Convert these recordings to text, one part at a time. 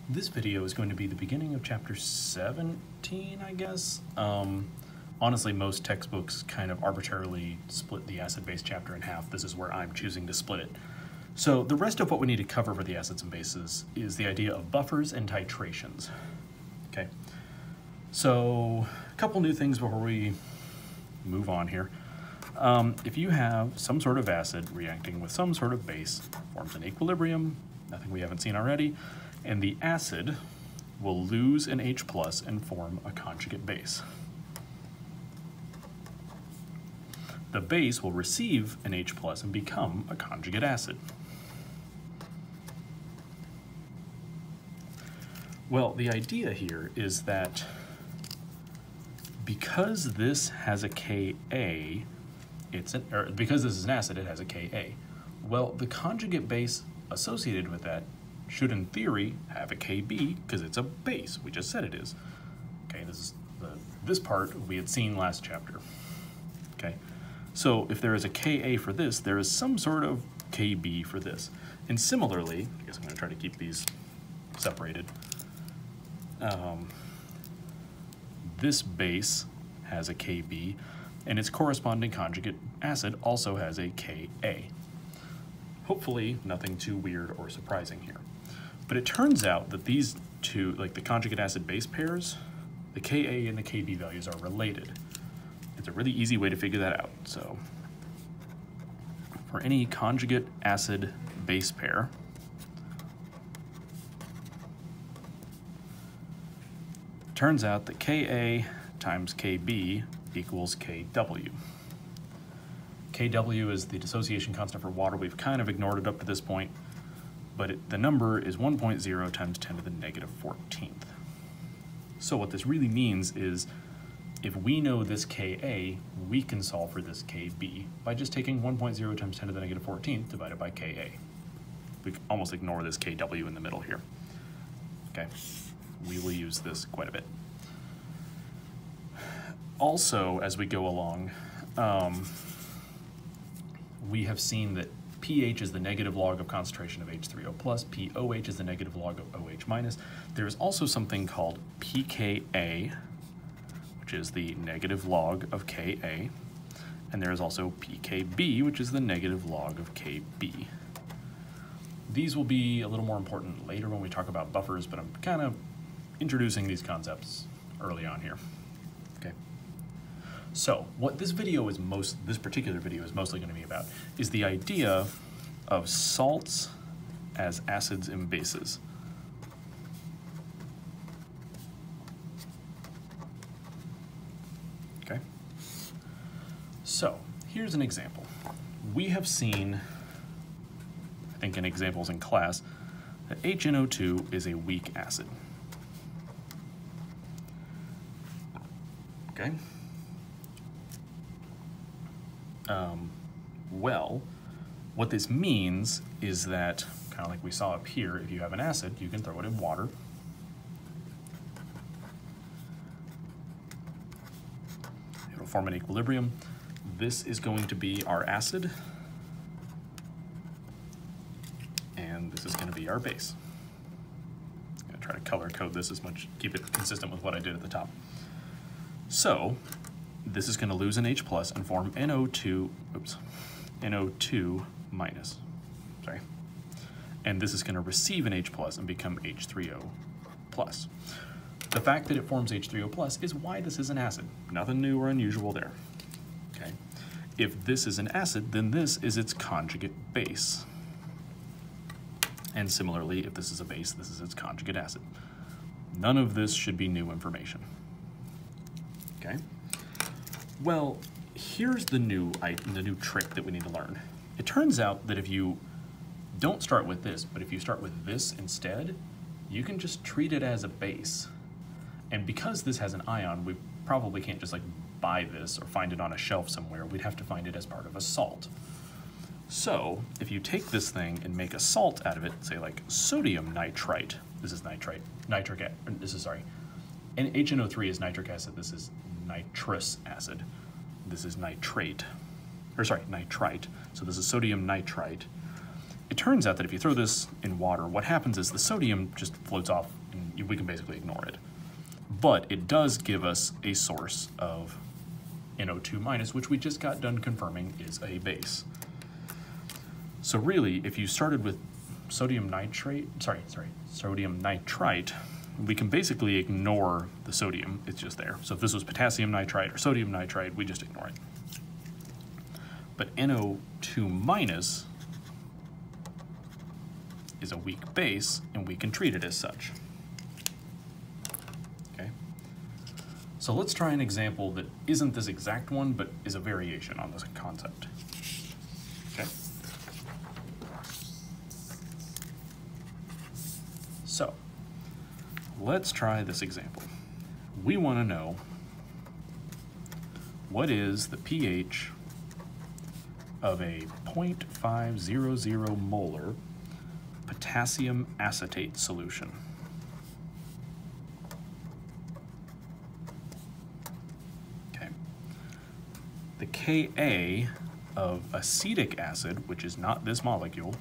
This video is going to be the beginning of chapter 17, I guess. Honestly, most textbooks kind of arbitrarily split the acid-base chapter in half. This is where I'm choosing to split it. So the rest of what we need to cover for the acids and bases is the idea of buffers and titrations. Okay, so a couple new things before we move on here. If you have some sort of acid reacting with some sort of base, forms an equilibrium, nothing we haven't seen already, and the acid will lose an H plus and form a conjugate base. The base will receive an H plus and become a conjugate acid. Well, the idea here is that because this has a Ka, because this is an acid, it has a Ka. Well, the conjugate base associated with that should, in theory, have a Kb because it's a base. We just said it is. Okay, this part we had seen last chapter. Okay, so if there is a Ka for this, there is some sort of Kb for this. And similarly, I guess I'm going to try to keep these separated. This base has a Kb, and its corresponding conjugate acid also has a Ka. Hopefully, nothing too weird or surprising here. But it turns out that these two, like the conjugate acid base pairs, the Ka and the Kb values are related. It's a really easy way to figure that out. So for any conjugate acid base pair, it turns out that Ka times Kb equals Kw. Kw is the dissociation constant for water. We've kind of ignored it up to this point, but the number is 1.0 times 10 to the negative 14th. So what this really means is if we know this Ka, we can solve for this Kb by just taking 1.0 times 10 to the negative 14th divided by Ka. We can almost ignore this Kw in the middle here. Okay, we will use this quite a bit. Also, as we go along, we have seen that pH is the negative log of concentration of H3O+, pOH is the negative log of OH-. There is also something called pKa, which is the negative log of Ka, and there is also pKb, which is the negative log of Kb. These will be a little more important later when we talk about buffers, but I'm kind of introducing these concepts early on here. Okay. So what this particular video is mostly going to be about is the idea of salts as acids and bases. Okay. So here's an example. We have seen, I think in examples in class, that HNO2 is a weak acid. Okay. Well, what this means is that, kind of like we saw up here, if you have an acid, you can throw it in water. It'll form an equilibrium. This is going to be our acid, and this is going to be our base. I'm going to try to color code this as much, keep it consistent with what I did at the top. So this is going to lose an H plus and form NO2 minus, sorry. And this is going to receive an H plus and become H3O plus. The fact that it forms H3O plus is why this is an acid. Nothing new or unusual there. Okay. If this is an acid, then this is its conjugate base. And similarly, if this is a base, this is its conjugate acid. None of this should be new information. Okay. Well, here's the new trick that we need to learn. It turns out that if you don't start with this, but if you start with this instead, you can just treat it as a base. And because this has an ion, we probably can't just like buy this or find it on a shelf somewhere. We'd have to find it as part of a salt. So if you take this thing and make a salt out of it, say like sodium nitrite, this is nitrite, and HNO3 is nitric acid, this is nitrous acid. This is nitrate, or sorry, nitrite. So this is sodium nitrite. it turns out that if you throw this in water, what happens is the sodium just floats off and we can basically ignore it. But it does give us a source of NO2-, which we just got done confirming is a base. So really, if you started with sodium nitrite, we can basically ignore the sodium, it's just there. So if this was potassium nitrite or sodium nitrite, we just ignore it. But NO2- is a weak base, and we can treat it as such. Okay? So let's try an example that isn't this exact one, but is a variation on this concept. Okay? So, let's try this example. We want to know what is the pH of a 0.500 molar potassium acetate solution. Okay. The Ka of acetic acid, which is not this molecule,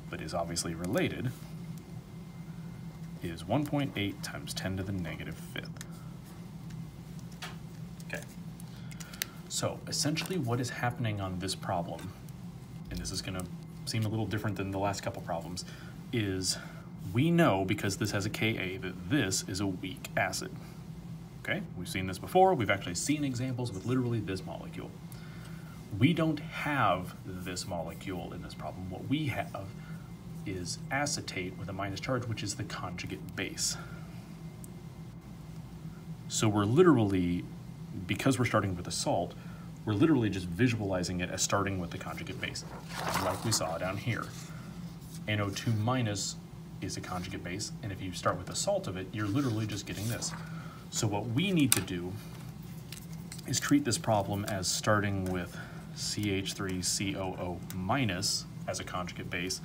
but is obviously related, is 1.8 times 10 to the negative fifth. Okay. So essentially what is happening on this problem, and this is going to seem a little different than the last couple problems, is we know, because this has a Ka, that this is a weak acid. Okay, we've seen this before. We've actually seen examples with literally this molecule. We don't have this molecule in this problem. What we have is acetate with a minus charge, which is the conjugate base. So we're literally, because we're starting with a salt, we're literally just visualizing it as starting with the conjugate base, like we saw down here. NO2- is a conjugate base, and if you start with the salt of it, you're literally just getting this. So what we need to do is treat this problem as starting with CH3COO- as a conjugate base,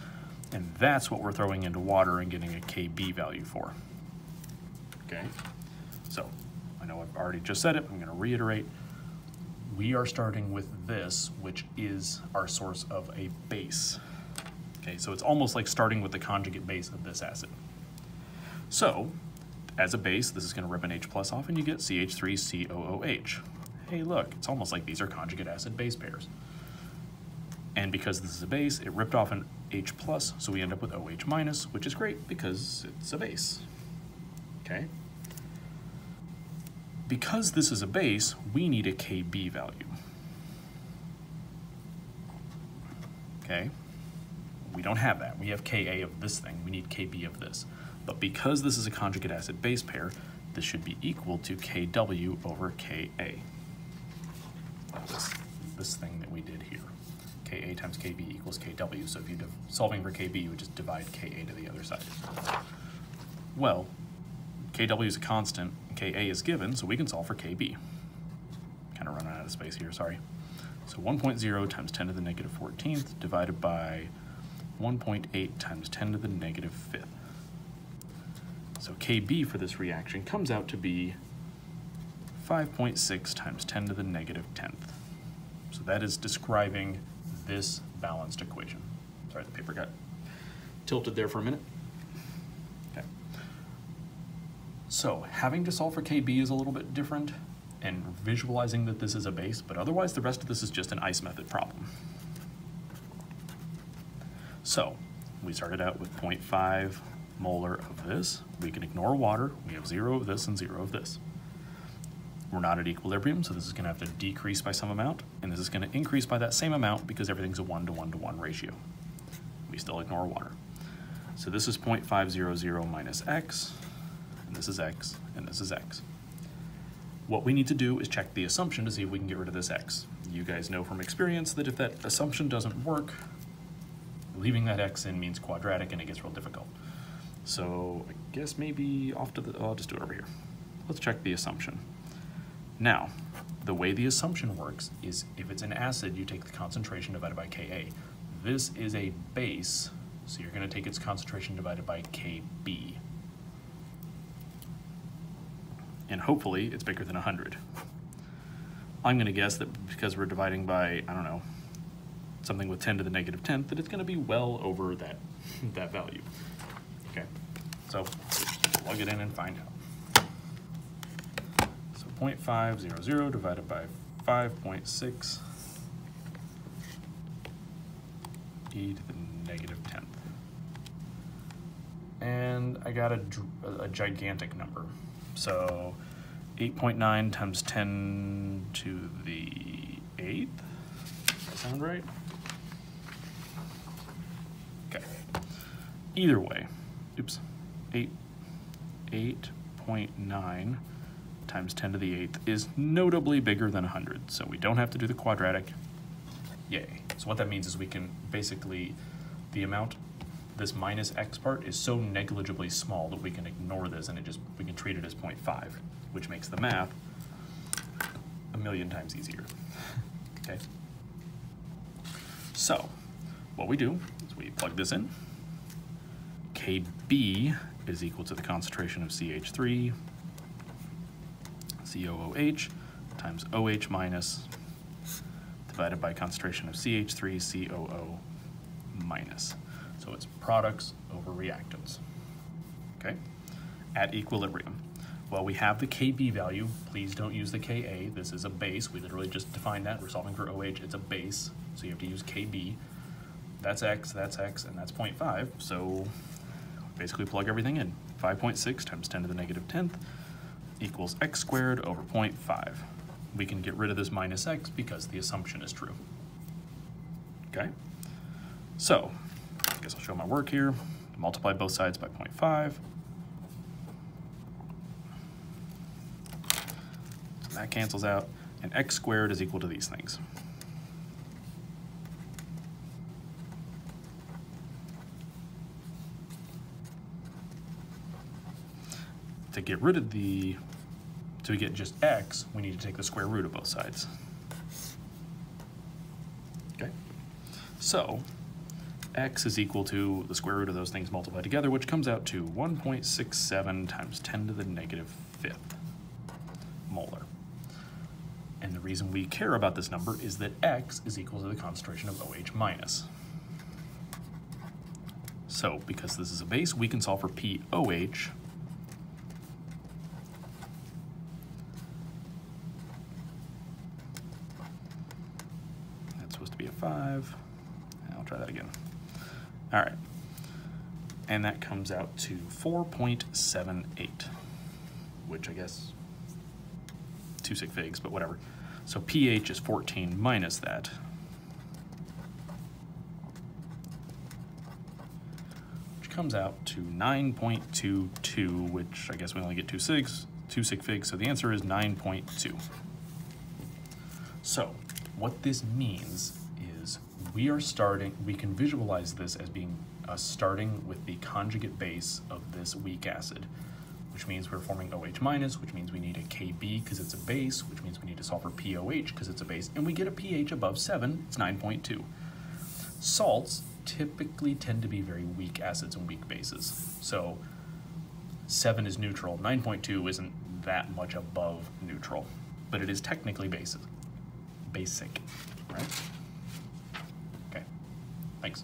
and that's what we're throwing into water and getting a Kb value for. Okay, so I know I've already just said it, I'm going to reiterate. We are starting with this, which is our source of a base. Okay, so it's almost like starting with the conjugate base of this acid. So, as a base, this is going to rip an H plus off and you get CH3COOH. Hey look, it's almost like these are conjugate acid base pairs. And because this is a base, it ripped off an H plus, so we end up with OH-, which is great because it's a base. Okay? Because this is a base, we need a Kb value. Okay? We don't have that. We have Ka of this thing. We need Kb of this. But because this is a conjugate acid base pair, this should be equal to Kw over Ka. This thing that we did here. Ka times Kb equals Kw. So if you're solving for Kb, you would just divide Ka to the other side. Well, Kw is a constant, and Ka is given, so we can solve for Kb. Kind of running out of space here, sorry. So 1.0 times 10 to the negative 14th divided by 1.8 times 10 to the negative 5th. So Kb for this reaction comes out to be 5.6 times 10 to the negative 10th. So that is describing this balanced equation. Sorry, the paper got tilted there for a minute. Okay. So having to solve for Kb is a little bit different, and visualizing that this is a base, but otherwise the rest of this is just an ice method problem. So we started out with 0.5 molar of this. We can ignore water. We have 0 of this and 0 of this. We're not at equilibrium, so this is going to have to decrease by some amount, and this is going to increase by that same amount because everything's a 1-to-1-to-1 ratio. We still ignore water. So this is 0.500 minus x, and this is x, and this is x. What we need to do is check the assumption to see if we can get rid of this x. You guys know from experience that if that assumption doesn't work, leaving that x in means quadratic and it gets real difficult. So I guess maybe off to the, I'll just do it over here. Let's check the assumption. Now, the way the assumption works is if it's an acid, you take the concentration divided by Ka. This is a base, so you're going to take its concentration divided by Kb. And hopefully it's bigger than 100. I'm going to guess that because we're dividing by, I don't know, something with 10 to the negative 10th, that it's going to be well over that, that value. Okay, so plug it in and find out. So 0.500 divided by 5.6 e to the negative 10th. And I got a gigantic number. So 8.9 times 10 to the 8th. Does that sound right? Okay. Either way, oops, 8.9 times 10 to the 8th is notably bigger than 100, so we don't have to do the quadratic. Yay. So what that means is we can basically, the amount, this minus x part is so negligibly small that we can ignore this and we can treat it as 0.5, which makes the math a million times easier. Okay. So what we do is we plug this in. Kb is equal to the concentration of CH3 COOH times OH minus divided by concentration of CH3 COO minus. So it's products over reactants, okay, at equilibrium. Well, we have the Kb value. Please don't use the Ka. This is a base. We literally just defined that. We're solving for OH. It's a base, so you have to use Kb. That's x, and that's 0.5. So basically plug everything in. 5.6 times 10 to the negative 10th equals x squared over 0.5. We can get rid of this minus x because the assumption is true. Okay? So, I guess I'll show my work here. Multiply both sides by 0.5. So that cancels out, and x squared is equal to these things. To get rid of to get just x, we need to take the square root of both sides. Okay? So, x is equal to the square root of those things multiplied together, which comes out to 1.67 times 10 to the negative 5th molar. And the reason we care about this number is that x is equal to the concentration of OH minus. So, because this is a base, we can solve for POH. That's supposed to be a 5. I'll try that again. All right, and that comes out to 4.78, which I guess, 2 sig figs, but whatever. So pH is 14 minus that, which comes out to 9.22, which I guess we only get 2 sig figs, so the answer is 9.2. So what this means is we can visualize this as being starting with the conjugate base of this weak acid, which means we're forming OH minus, which means we need a Kb because it's a base, which means we need to solve for POH because it's a base, and we get a pH above 7, it's 9.2. Salts typically tend to be very weak acids and weak bases. So 7 is neutral, 9.2 isn't that much above neutral, but it is technically basic, right? Okay, thanks.